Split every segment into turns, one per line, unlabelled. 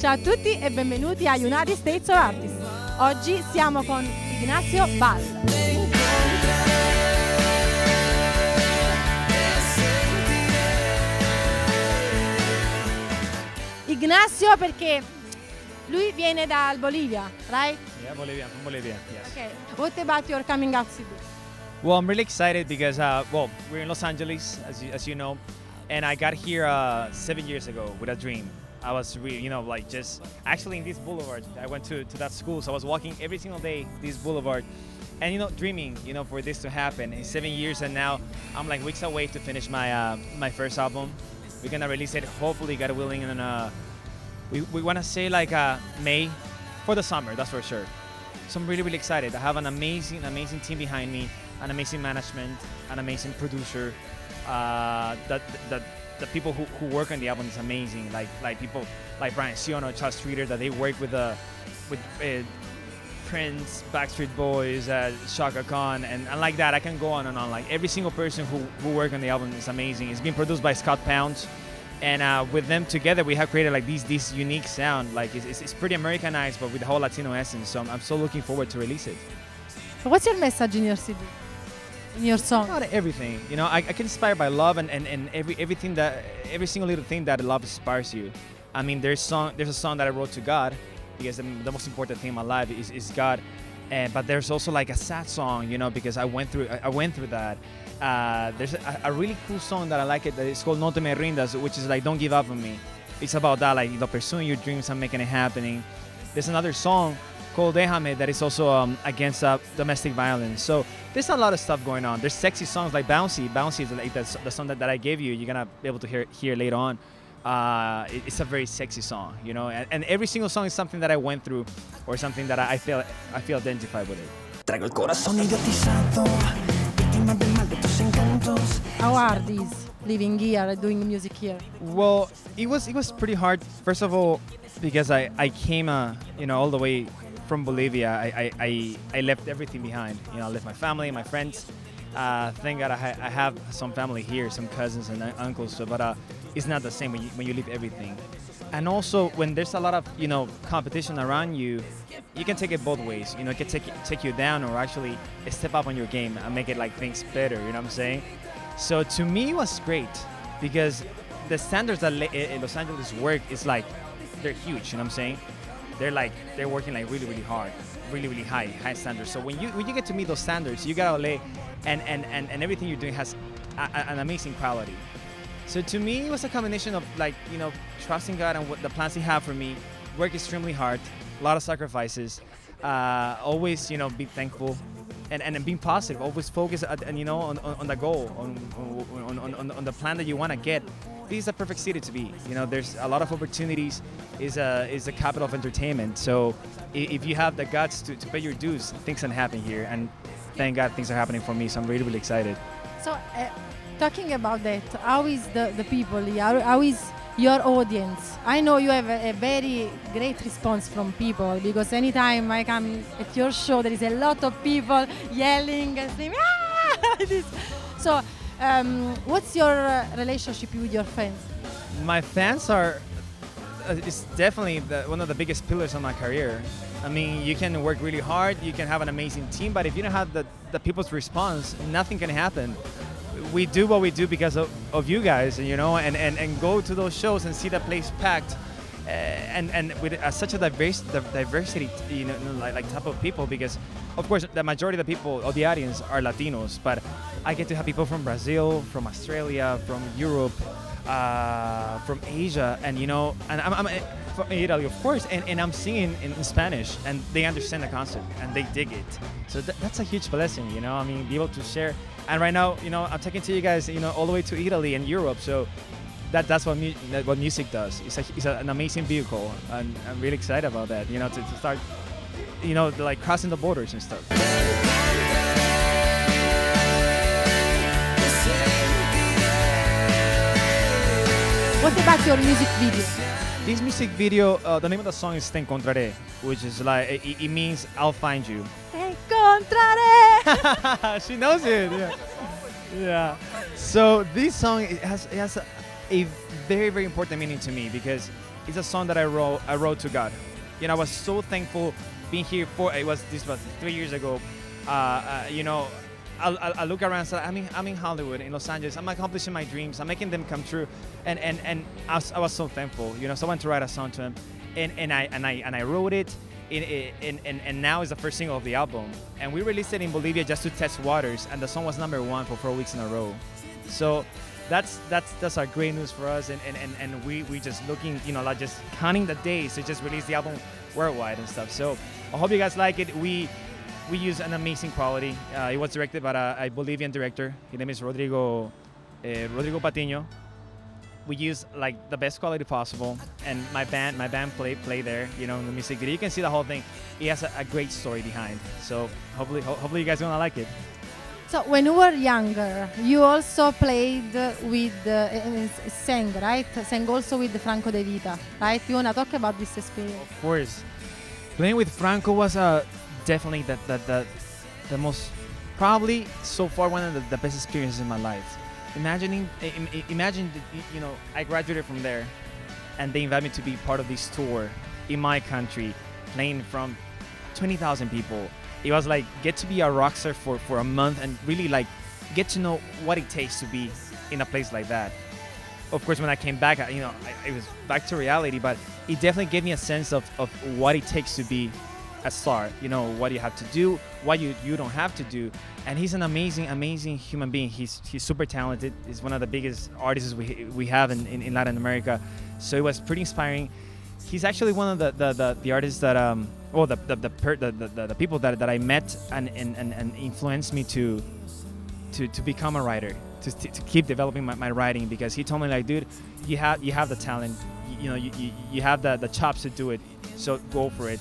Ciao a tutti e benvenuti a United States of Artists. Oggi siamo con Ignacio Val. Ignacio perché lui viene dal Bolivia, right?
Yeah, Bolivia. From Bolivia, yes.
Okay. What about your coming out CD?
Well, I'm really excited because, well, we're in Los Angeles, as you know, and I got here 7 years ago with a dream. I was really, like just actually in this boulevard. I went to that school, so I was walking every single day this boulevard, and dreaming, for this to happen. In 7 years, and now I'm like weeks away to finish my my first album. We're gonna release it, hopefully, God willing, and we want to say like May for the summer. That's for sure. So I'm really excited. I have an amazing team behind me, an amazing management, an amazing producer. The people who work on the album is amazing. Like people like Brian Siono, Charles Streeter, that they work with Prince, Backstreet Boys, Shaka Khan, and like that. I can go on and on. Like every single person who worked on the album is amazing. It's been produced by Scott Pounds, and with them together we have created like this unique sound. Like it's pretty Americanized, but with the whole Latino essence. So I'm so looking forward to release it.
So what's your message in your CD? In your song?
About everything, I get inspired by love and every single little thing that love inspires you. I mean, there's a song that I wrote to God because the most important thing in my life is God, but there's also like a sad song, because I went through that. There's a really cool song that I like that it's called No Te Me Rindas, which is like don't give up on me. It's about that, like pursuing your dreams and making it happening. There's another song called Déjame that is also against domestic violence. So there's a lot of stuff going on. There's sexy songs like Bouncy. Bouncy is like the song that I gave you. You're gonna be able to hear later on. It's a very sexy song, and every single song is something that I went through or something that I feel identified with it.
How are these living here, doing music here?
Well, it was pretty hard. First of all, because I came all the way from Bolivia. I left everything behind. I left my family, my friends. Thank God I have some family here, some cousins and uncles. But it's not the same when you leave everything. And also when there's a lot of competition around you, you can take it both ways. It can take you down or actually step up on your game and make it like things better. You know what I'm saying? So to me it was great because the standards that Los Angeles work is like they're huge. You know what I'm saying? They're working like really hard, really high standards. So when you get to meet those standards, you got LA, and everything you're doing has an amazing quality. So to me, it was a combination of like trusting God and what the plans He have for me. Work extremely hard, a lot of sacrifices. Always be thankful, and being positive. Always focus on the goal, on the plan that you want to get. This is a perfect city to be. There's a lot of opportunities. Is a capital of entertainment. So if you have the guts to pay your dues, things can happen here. And thank God things are happening for me. So I'm really excited.
So talking about that, how is the people here? How is your audience? I know you have a very great response from people because anytime I come at your show, there is a lot of people yelling and saying, ah! So. What's your relationship with your fans?
My fans are it's definitely one of the biggest pillars of my career. I mean, you can work really hard, you can have an amazing team, but if you don't have the people's response, nothing can happen. We do what we do because of you guys, and go to those shows and see the place packed, and with such a diversity, like type of people. Because, of course, the majority of the people of the audience are Latinos, but I get to have people from Brazil, from Australia, from Europe, from Asia, and I'm from Italy, of course, and I'm singing in Spanish, and they understand the concept and they dig it. So that's a huge blessing, I mean, be able to share. And right now, I'm talking to you guys, all the way to Italy and Europe. So that's what music does. It's an amazing vehicle, and I'm really excited about that. To start, like crossing the borders and stuff.
What about your music video?
This music video, the name of the song is Te Encontraré, which is like, it means I'll find you.
Te encontraré!
She knows it, yeah. So this song, it has a very, very important meaning to me because is a song that I wrote to God. You know, I was so thankful being here this was 3 years ago. You know, I look around and say, I'm in Hollywood, in Los Angeles. I'm accomplishing my dreams. I'm making them come true, and I was so thankful. You know, so I wanted to write a song to him, and I wrote it. And now it's the first single of the album, and we released it in Bolivia just to test waters, and the song was #1 for 4 weeks in a row. So that's our great news for us, and we just looking, you know, like just counting the days to just release the album worldwide and stuff. So I hope you guys like it. We use an amazing quality. It was directed by a Bolivian director. His name is Rodrigo Patiño. We use like the best quality possible, and my band play there, you know, in the music video. You can see the whole thing. It has a great story behind. So hopefully you guys are gonna like it.
So when you were younger, you also played with sang, right? Sang also with Franco De Vita, right? You wanna talk about this experience?
Of course, playing with Franco was definitely the most, probably so far one of the best experiences in my life. Imagine that, you know, I graduated from there, and they invited me to be part of this tour in my country, playing from 20,000 people. It was like get to be a rock star for a month and really like get to know what it takes to be in a place like that. Of course, when I came back, it was back to reality, but it definitely gave me a sense of what it takes to be a star. You know, what you have to do, what you don't have to do. And he's an amazing human being. He's super talented. He's one of the biggest artists we have in Latin America. So it was pretty inspiring. He's actually one of the artists that the people that I met and influenced me to become a writer, to keep developing my writing, because he told me, like, dude, you have the talent, you know, you have the chops to do it, so go for it.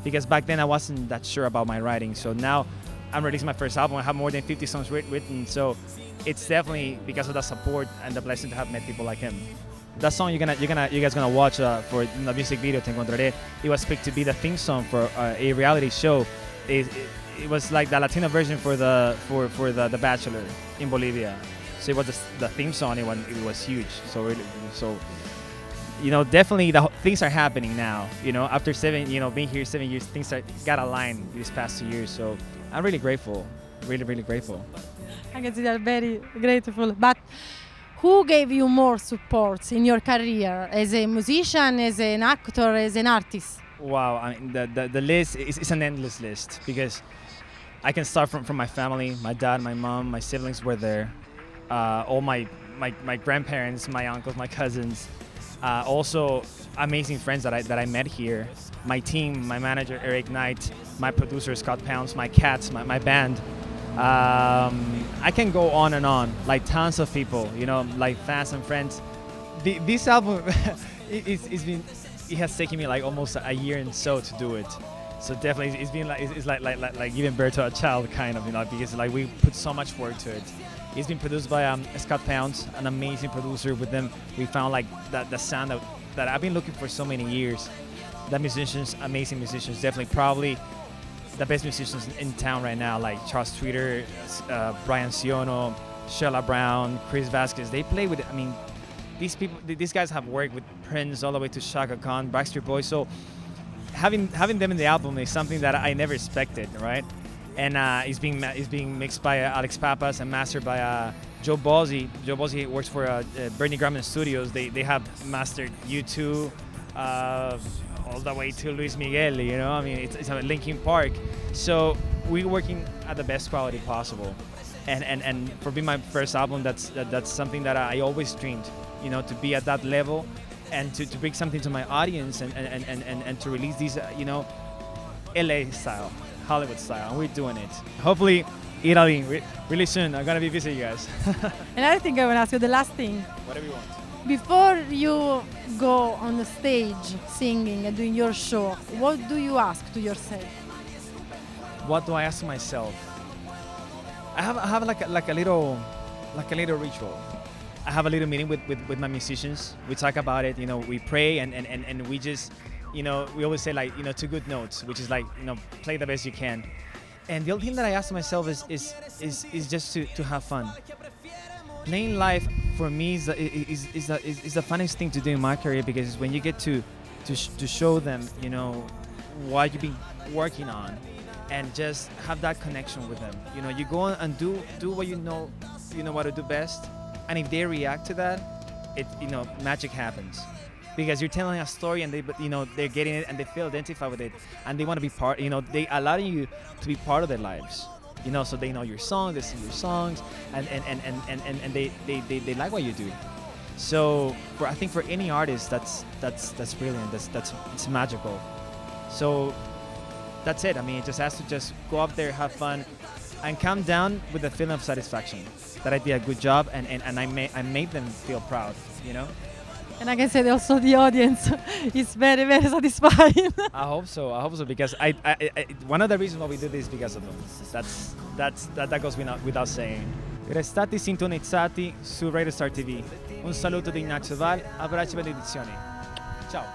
Because back then I wasn't that sure about my writing, so now I'm releasing my first album. I have more than 50 songs written, so it's definitely because of the support and the blessing to have met people like him. That song you guys gonna watch for the music video, Te Encontraré. It was picked to be the theme song for a reality show. It was like the Latino version for the Bachelor in Bolivia. So it was the theme song. It was huge. So you know, definitely things are happening now. You know, after being here 7 years, things got aligned these past 2 years. So I'm really grateful, really grateful.
I can see that, very grateful. But who gave you more support in your career as a musician, as an actor, as an artist?
Wow, I mean, the list is an endless list, because I can start from my family. My dad, my mom, my siblings were there. All my grandparents, my uncles, my cousins. Also amazing friends that I met here. My team, my manager Eric Knight, my producer Scott Pounds, my cats, my band. I can go on and on, like tons of people, you know, like fans and friends. This album, it has taken me like almost a year and so to do it. So definitely it's been like giving birth to a child, kind of, you know, because like we put so much work to it. It's been produced by Scott Pounds, an amazing producer. With them, we found like the sound that I've been looking for so many years. The musicians, amazing musicians, definitely probably the best musicians in town right now, like Charles Tweeter, Brian Siono, Sheila Brown, Chris Vasquez. They play with, I mean, these guys have worked with Prince all the way to Shaka Khan, Backstreet Boys. So having them in the album is something that I never expected, right? And it's being mixed by Alex Papas and mastered by Joe Bozzi. Joe Bozzi works for Bernie Grumman Studios. They have mastered U2 all the way to Luis Miguel. You know, I mean, it's a Linkin Park. So we're working at the best quality possible. And for being my first album, that's something that I always dreamed. You know, to be at that level and to bring something to my audience and to release these, you know, LA style, Hollywood style, and we're doing it. Hopefully, Italy, really soon. I'm gonna be visiting you guys.
Another thing I want to ask you, the last thing.
Whatever you want.
Before you go on the stage singing and doing your show, what do you ask to yourself?
What do I ask myself? I have like a little ritual. I have a little meeting with my musicians. We talk about it. You know, we pray and we just, you know, we always say, like, you know, 2 good notes, which is like, you know, play the best you can. And the other thing that I ask myself is just to have fun. Playing live for me is the funniest thing to do in my career, because it's when you get to show them, you know, what you've been working on, and just have that connection with them. You know, you go on and do what you know what to do best, and if they react to that, magic happens, because you're telling a story and they're getting it and they feel identified with it, and they want to be part. You know, they allow you to be part of their lives. You know, so they know your song, they sing your songs, and they like what you do. So I think for any artist, that's brilliant. It's magical. So that's it. I mean, it just has to just go up there, have fun, and come down with a feeling of satisfaction that I did a good job, and I made them feel proud. You know.
And I can say that also the audience is very, very satisfied.
I hope so, because I one of the reasons why we do this is because of them. That goes without saying. Restate sintonizzati su Radio Star TV. Un saluto di Ignacio Val, abbracci e benedizioni. Ciao.